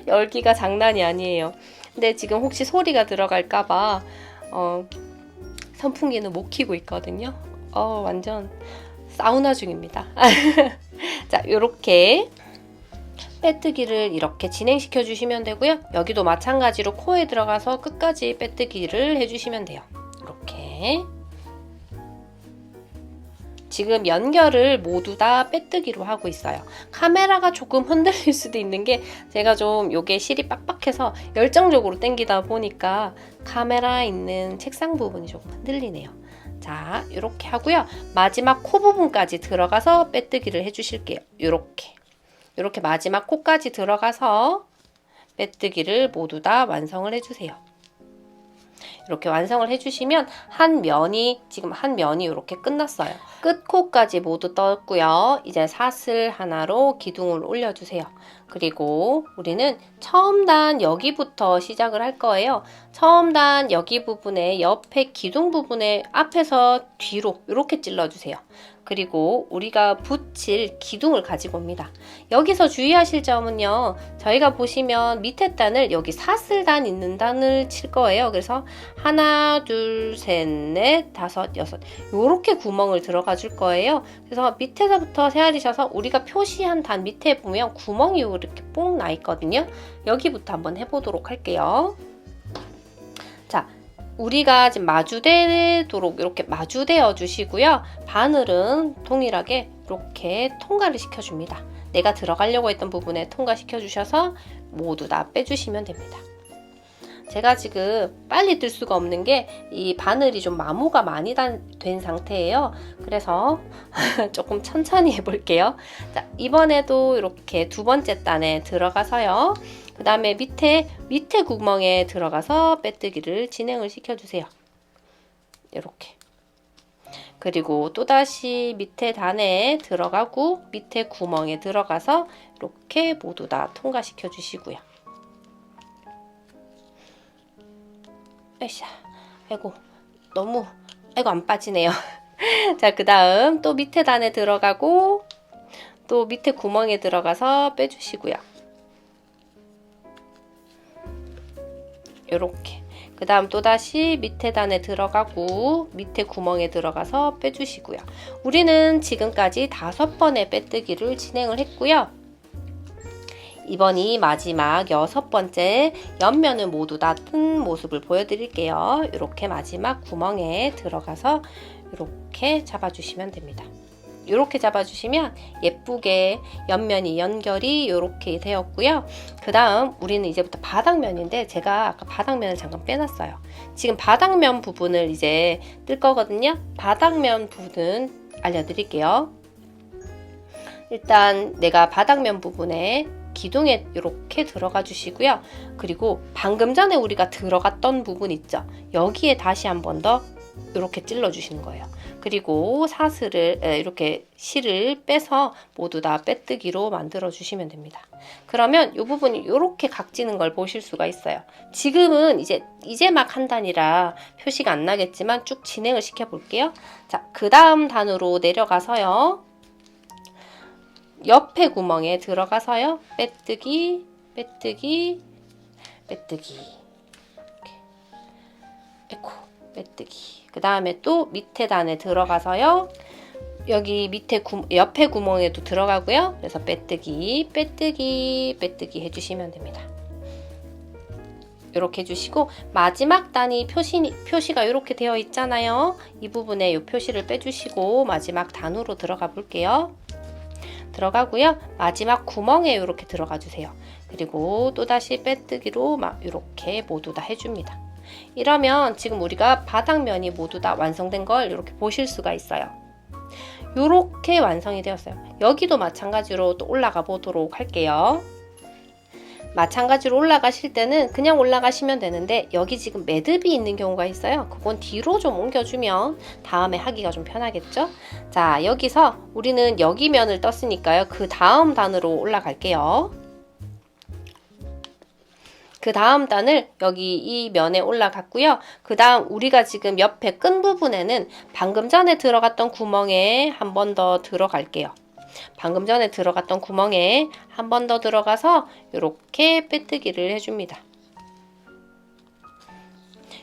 열기가 장난이 아니에요. 근데 지금 혹시 소리가 들어갈까봐 선풍기는 못 켜고 있거든요. 완전 사우나 중입니다. 자, 요렇게 빼뜨기를 이렇게 진행시켜 주시면 되고요. 여기도 마찬가지로 코에 들어가서 끝까지 빼뜨기를 해주시면 돼요. 이렇게. 지금 연결을 모두 다 빼뜨기로 하고 있어요. 카메라가 조금 흔들릴 수도 있는 게 제가 좀 요게 실이 빡빡해서 열정적으로 당기다 보니까 카메라 있는 책상 부분이 조금 흔들리네요. 자, 이렇게 하고요. 마지막 코 부분까지 들어가서 빼뜨기를 해주실게요. 이렇게 마지막 코까지 들어가서 빼뜨기를 모두 다 완성을 해주세요. 이렇게 완성을 해주시면 지금 한 면이 이렇게 끝났어요. 끝코까지 모두 떴고요. 이제 사슬 하나로 기둥을 올려주세요. 그리고 우리는 처음 단 여기부터 시작을 할 거예요. 처음 단 여기 부분에 옆에 기둥 부분에 앞에서 뒤로 이렇게 찔러주세요. 그리고 우리가 붙일 기둥을 가지고 옵니다. 여기서 주의하실 점은요. 저희가 보시면 밑에 단을 여기 사슬단 있는 단을 칠 거예요. 그래서 하나, 둘, 셋, 넷, 다섯, 여섯 요렇게 구멍을 들어가 줄 거예요. 그래서 밑에서부터 세아리셔서 우리가 표시한 단 밑에 보면 구멍이 이렇게 뽕 나 있거든요. 여기부터 한번 해보도록 할게요. 자, 우리가 지금 마주되도록 이렇게 마주대어 주시고요. 바늘은 동일하게 이렇게 통과를 시켜줍니다. 내가 들어가려고 했던 부분에 통과시켜 주셔서 모두 다 빼주시면 됩니다. 제가 지금 빨리 뜰 수가 없는 게 이 바늘이 좀 마모가 많이 된 상태예요. 그래서 조금 천천히 해볼게요. 자, 이번에도 이렇게 두 번째 단에 들어가서요. 그 다음에 밑에 구멍에 들어가서 빼뜨기를 진행을 시켜주세요. 이렇게. 그리고 또다시 밑에 단에 들어가고 밑에 구멍에 들어가서 이렇게 모두 다 통과시켜 주시고요. 으쌰. 아이고 안 빠지네요. 자, 그 다음 또 밑에 단에 들어가고 또 밑에 구멍에 들어가서 빼주시고요. 요렇게. 그 다음 또다시 밑에 단에 들어가고 밑에 구멍에 들어가서 빼주시고요. 우리는 지금까지 5번의 빼뜨기를 진행을 했고요. 이번이 마지막 6번째 옆면을 모두 다 뜬 모습을 보여드릴게요. 이렇게 마지막 구멍에 들어가서 이렇게 잡아주시면 됩니다. 이렇게 잡아주시면 예쁘게 옆면이 연결이 이렇게 되었고요. 그 다음 우리는 이제부터 바닥면인데 제가 아까 바닥면을 잠깐 빼놨어요. 지금 바닥면 부분을 이제 뜰 거거든요. 바닥면 부분 알려드릴게요. 일단 내가 바닥면 부분에 기둥에 이렇게 들어가 주시고요. 그리고 방금 전에 우리가 들어갔던 부분 있죠. 여기에 다시 한 번 더 이렇게 찔러 주시는 거예요. 그리고 사슬을 이렇게 실을 빼서 모두 다 빼뜨기로 만들어 주시면 됩니다. 그러면 이 부분이 이렇게 각지는 걸 보실 수가 있어요. 지금은 이제 막 한 단이라 표시가 안 나겠지만 쭉 진행을 시켜 볼게요. 자, 그 다음 단으로 내려가서요. 옆에 구멍에 들어가서요. 빼뜨기, 빼뜨기, 빼뜨기. 이렇게. 에코, 빼뜨기. 그 다음에 또 밑에 단에 들어가서요. 여기 밑에 옆에 구멍에도 들어가고요. 그래서 빼뜨기, 빼뜨기, 빼뜨기 해주시면 됩니다. 이렇게 해주시고 마지막 단이 표시가 이렇게 되어 있잖아요. 이 부분에 이 표시를 빼주시고 마지막 단으로 들어가 볼게요. 들어가고요. 마지막 구멍에 이렇게 들어가 주세요. 그리고 또다시 빼뜨기로 막 이렇게 모두 다 해줍니다. 이러면 지금 우리가 바닥면이 모두 다 완성된 걸 이렇게 보실 수가 있어요. 이렇게 완성이 되었어요. 여기도 마찬가지로 또 올라가 보도록 할게요. 마찬가지로 올라가실 때는 그냥 올라가시면 되는데 여기 지금 매듭이 있는 경우가 있어요. 그건 뒤로 좀 옮겨주면 다음에 하기가 좀 편하겠죠? 자, 여기서 우리는 여기 면을 떴으니까요. 그 다음 단으로 올라갈게요. 그 다음 단을 여기 이 면에 올라갔고요. 그 다음 우리가 지금 옆에 끈 부분에는 방금 전에 들어갔던 구멍에 한 번 더 들어갈게요. 방금 전에 들어갔던 구멍에 한 번 더 들어가서 이렇게 빼뜨기를 해줍니다.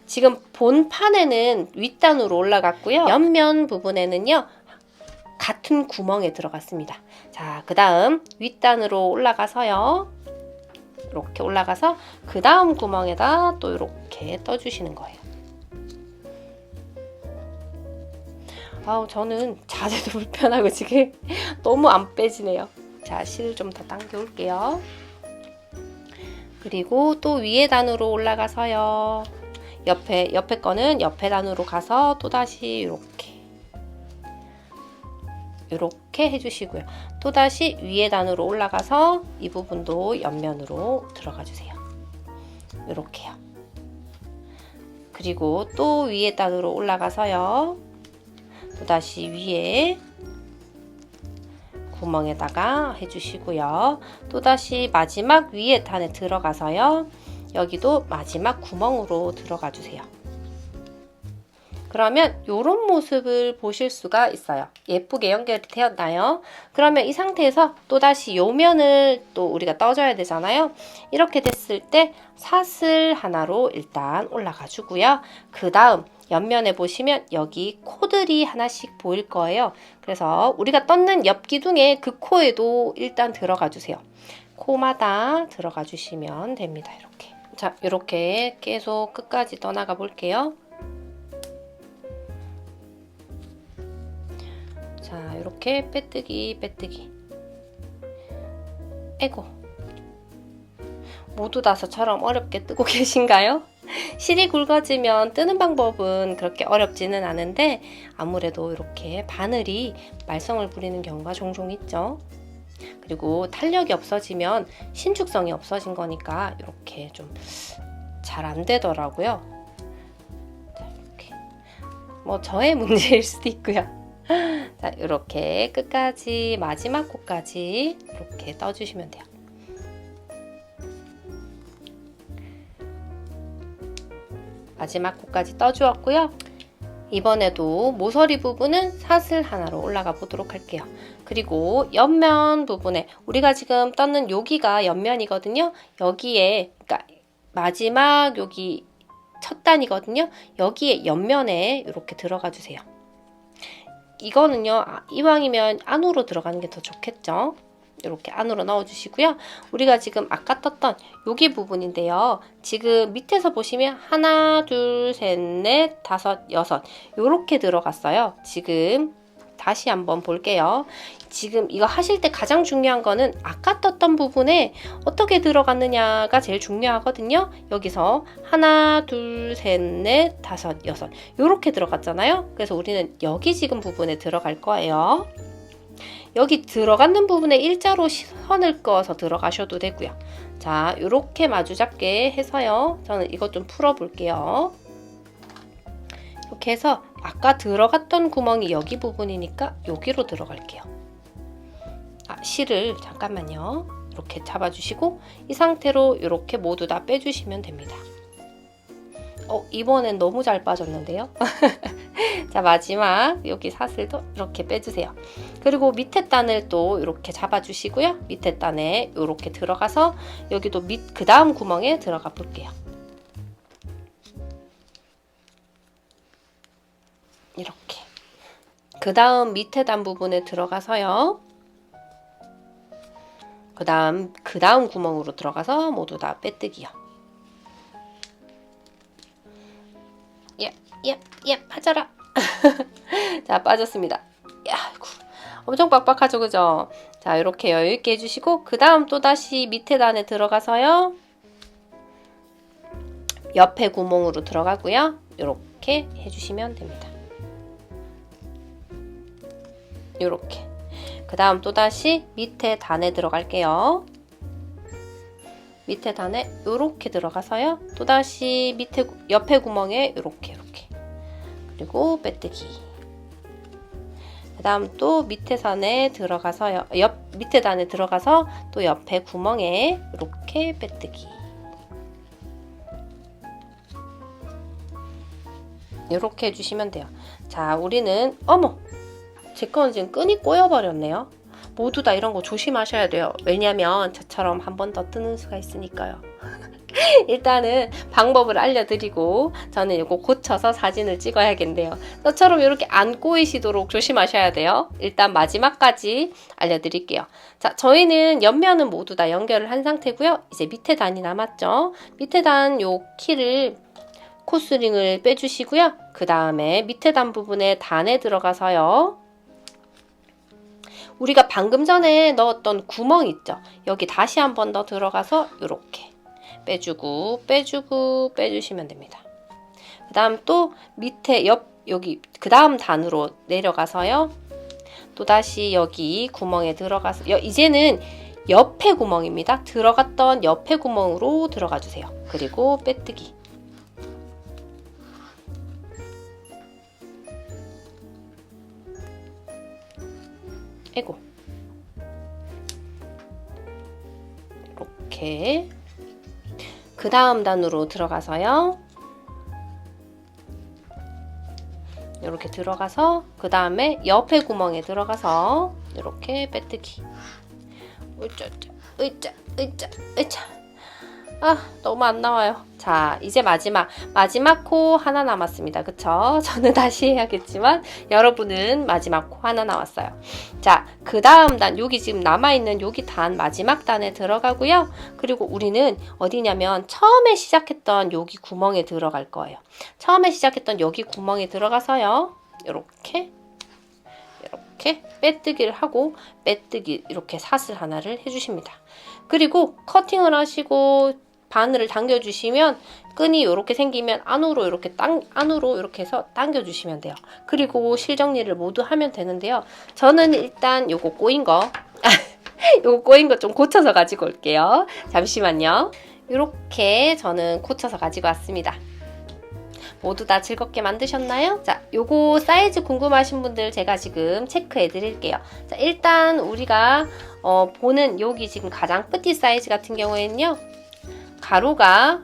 지금 본판에는 윗단으로 올라갔고요. 옆면 부분에는요. 같은 구멍에 들어갔습니다. 자, 그 다음 윗단으로 올라가서요. 이렇게 올라가서 그 다음 구멍에다 또 이렇게 떠주시는 거예요. 아우, 저는 자세도 불편하고 지금 너무 안 빼지네요. 자, 실을 좀 더 당겨 올게요. 그리고 또 위에 단으로 올라가서요. 옆에 거는 옆에 단으로 가서 또다시 이렇게 해주시고요. 또다시 위에 단으로 올라가서 이 부분도 옆면으로 들어가 주세요. 이렇게요. 그리고 또 위에 단으로 올라가서요. 또다시 위에 구멍에다가 해주시고요. 또다시 마지막 위에 단에 들어가서요. 여기도 마지막 구멍으로 들어가 주세요. 그러면 이런 모습을 보실 수가 있어요. 예쁘게 연결이 되었나요? 그러면 이 상태에서 또다시 요 면을 또 우리가 떠줘야 되잖아요. 이렇게 됐을 때 사슬 하나로 일단 올라가 주고요. 그 다음 옆면에 보시면 여기 코들이 하나씩 보일 거예요. 그래서 우리가 떴는 옆 기둥에 그 코에도 일단 들어가 주세요. 코마다 들어가 주시면 됩니다. 이렇게. 자, 이렇게 계속 끝까지 떠나가 볼게요. 자, 이렇게 빼뜨기 빼뜨기. 에고, 모두 다서처럼 어렵게 뜨고 계신가요? 실이 굵어지면 뜨는 방법은 그렇게 어렵지는 않은데 아무래도 이렇게 바늘이 말썽을 부리는 경우가 종종 있죠. 그리고 탄력이 없어지면 신축성이 없어진 거니까 이렇게 좀 잘 안 되더라고요. 자, 이렇게. 뭐 저의 문제일 수도 있고요. 자, 이렇게 끝까지 마지막 코까지 이렇게 떠주시면 돼요. 마지막 코까지 떠주었고요. 이번에도 모서리 부분은 사슬 하나로 올라가 보도록 할게요. 그리고 옆면 부분에 우리가 지금 떴는 여기가 옆면이거든요. 여기에 그러니까 마지막 여기 첫 단이거든요. 여기에 옆면에 이렇게 들어가 주세요. 이거는요, 이왕이면 안으로 들어가는 게 더 좋겠죠. 이렇게 안으로 넣어주시고요. 우리가 지금 아까 떴던 여기 부분인데요. 지금 밑에서 보시면 하나, 둘, 셋, 넷, 다섯, 여섯 이렇게 들어갔어요. 지금 다시 한번 볼게요. 지금 이거 하실 때 가장 중요한 거는 아까 떴던 부분에 어떻게 들어갔느냐가 제일 중요하거든요. 여기서 하나, 둘, 셋, 넷, 다섯, 여섯 이렇게 들어갔잖아요. 그래서 우리는 여기 지금 부분에 들어갈 거예요. 여기 들어가는 부분에 일자로 선을 그어서 들어가셔도 되고요. 자, 이렇게 마주 잡게 해서요. 저는 이것 좀 풀어 볼게요. 이렇게 해서 아까 들어갔던 구멍이 여기 부분이니까 여기로 들어갈게요. 실을 잠깐만요. 이렇게 잡아주시고 이 상태로 이렇게 모두 다 빼주시면 됩니다. 이번엔 너무 잘 빠졌는데요. 자, 마지막 여기 사슬도 이렇게 빼주세요. 그리고 밑에 단을 또 이렇게 잡아주시고요. 밑에 단에 이렇게 들어가서 여기도 그 다음 구멍에 들어가 볼게요. 이렇게. 그 다음 밑에 단 부분에 들어가서요. 그 다음 구멍으로 들어가서 모두 다 빼뜨기요. 빠져라. 자, 빠졌습니다. 야, 엄청 빡빡하죠, 그죠? 자, 이렇게 여유있게 해주시고 그 다음 또다시 밑에 단에 들어가서요. 옆에 구멍으로 들어가고요. 이렇게 해주시면 됩니다. 이렇게. 그 다음 또다시 밑에 단에 들어갈게요. 밑에 단에 이렇게 들어가서요. 또다시 옆에 구멍에 이렇게 그리고 빼뜨기. 그 다음 또 밑에 단에 들어가서요. 밑에 단에 들어가서 또 옆에 구멍에 이렇게 빼뜨기. 이렇게 해주시면 돼요. 자, 우리는 제 거는 지금 끈이 꼬여버렸네요. 모두 다 이런 거 조심하셔야 돼요. 왜냐면 저처럼 한 번 더 뜨는 수가 있으니까요. 일단은 방법을 알려드리고 저는 이거 고쳐서 사진을 찍어야겠네요. 저처럼 이렇게 안 꼬이시도록 조심하셔야 돼요. 일단 마지막까지 알려드릴게요. 자, 저희는 옆면은 모두 다 연결을 한 상태고요. 이제 밑에 단이 남았죠. 밑에 단 요 키를 코스링을 빼주시고요. 그 다음에 밑에 단 부분에 단에 들어가서요. 우리가 방금 전에 넣었던 구멍 있죠? 여기 다시 한 번 더 들어가서 이렇게 빼주고 빼주시면 됩니다. 그 다음 또 밑에 여기 그 다음 단으로 내려가서요. 또다시 여기 구멍에 들어가서 이제는 옆에 구멍입니다. 들어갔던 옆에 구멍으로 들어가 주세요. 그리고 빼뜨기. 에고. 이렇게 그 다음 단으로 들어가서요. 이렇게 들어가서 그 다음에 옆에 구멍에 들어가서 이렇게 빼뜨기. 으짜 으짜 으짜 으짜. 아, 너무 안 나와요. 자, 이제 마지막 코 하나 남았습니다. 그쵸? 저는 다시 해야겠지만 여러분은 마지막 코 하나 나왔어요. 자, 그 다음 단, 여기 지금 남아있는 여기 단 마지막 단에 들어가고요. 그리고 우리는 어디냐면 처음에 시작했던 여기 구멍에 들어갈 거예요. 처음에 시작했던 여기 구멍에 들어가서요. 이렇게 빼뜨기를 하고 빼뜨기 이렇게 사슬 하나를 해주십니다. 그리고 커팅을 하시고 바늘을 당겨주시면 끈이 이렇게 생기면 안으로 이렇게 해서 당겨주시면 돼요. 그리고 실정리를 모두 하면 되는데요. 저는 일단 요거 꼬인 거 좀 고쳐서 가지고 올게요. 잠시만요. 이렇게 저는 고쳐서 가지고 왔습니다. 모두 다 즐겁게 만드셨나요? 자, 요거 사이즈 궁금하신 분들 제가 지금 체크해 드릴게요. 자, 일단 우리가 보는 여기 지금 가장 뿌띠 사이즈 같은 경우에는요. 가로가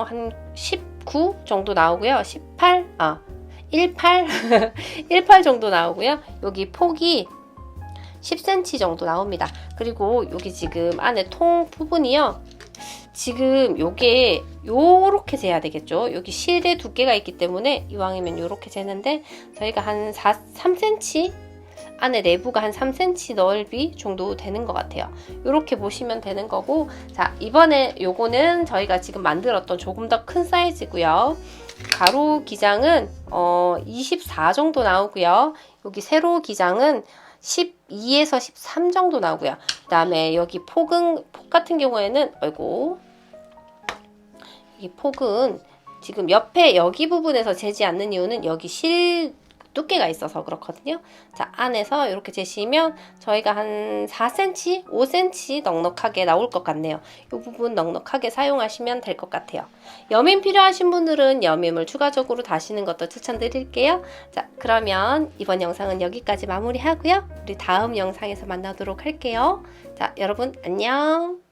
한 19 정도 나오고요. 18 정도 나오고요. 여기 폭이 10cm 정도 나옵니다. 그리고 여기 지금 안에 통 부분이요. 지금 요게 요렇게 재야 되겠죠. 여기 실의 두께가 있기 때문에 이왕이면 요렇게 재는데 저희가 한 3cm 안에 내부가 한 3cm 넓이 정도 되는 것 같아요. 요렇게 보시면 되는 거고, 자, 이번에 요거는 저희가 지금 만들었던 조금 더 큰 사이즈고요. 가로 기장은 24 정도 나오고요. 여기 세로 기장은 12에서 13 정도 나오고요. 그 다음에 여기 폭 같은 경우에는 이 폭은 지금 옆에 여기 부분에서 재지 않는 이유는 여기 실 두께가 있어서 그렇거든요. 자, 안에서 이렇게 재시면 저희가 한 4cm, 5cm 넉넉하게 나올 것 같네요. 이 부분 넉넉하게 사용하시면 될 것 같아요. 여밈 필요하신 분들은 여밈을 추가적으로 다시는 것도 추천드릴게요. 자, 그러면 이번 영상은 여기까지 마무리하고요. 우리 다음 영상에서 만나도록 할게요. 자, 여러분 안녕.